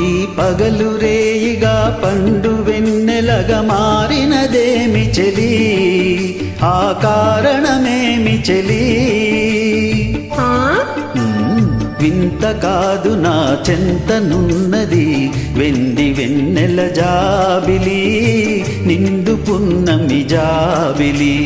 ఈ పగలు రేయిగా పండు వెన్నెలగా మారినదేమి చెలి, ఆ కారణమేమి చెలి. వింత కాదు నా చెంతనున్నది వెండి వెన్నెల జాబిలి, నిండు పున్నమి జాబిలి.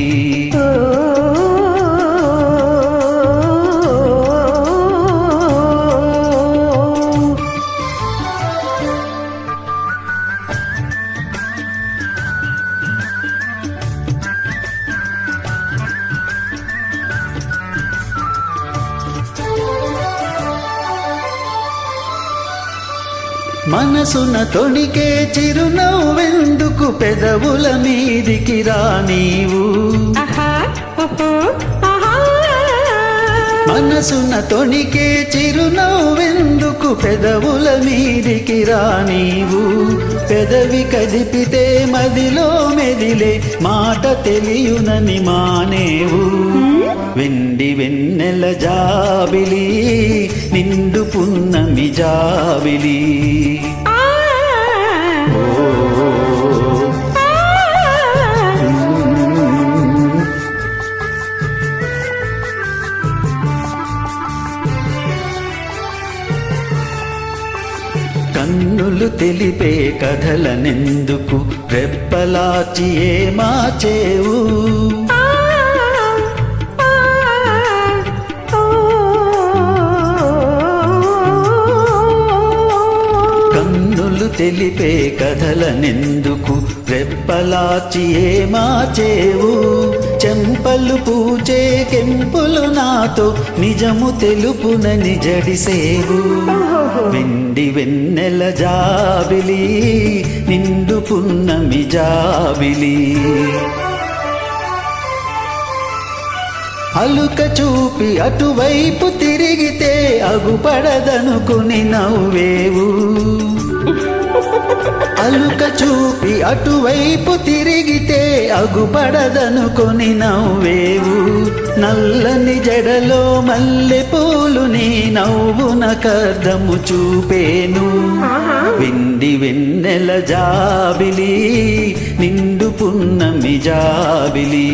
మనసున తొణికే చిరునవ్వెందుకు పెదవుల మీదికి రా నీవు. మనసున తొణికే చిరునవ్వెందుకు పెదవుల మీదికి రా నీవు. పెదవి కదిపితే మదిలో మెదిలే మాట తెలియునని మానేవు. వెండి వెన్నెల జాబిలి, నిండు పున్నమి జాబిలి. కన్నులు తెలిపే కథలనెందుకు రెప్పలాచి ఏమాచేవు. కన్నులు తెలిపే కథలనెందుకు రెప్పలాచి ఏమాచేవు. చెంపలు పూచే కెంపులు నాతో నిజము తెలుపునని జడిసేవు. వెండి వెన్నెల జాబిలి, నిండు పున్నమి జాబిలి. అలుక చూపి అటువైపు తిరిగితే అగుపడదనుకుని నవ్వేవు. అలుక చూపి అటువైపు తిరిగితే అగుపడదనుకొని నవ్వేవు. నల్లని జడలో మల్లె పూలు నీ నవ్వున కర్దము చూపేను. వెండి వెన్నెల జాబిలి, నిండు పున్నమి జాబిలి.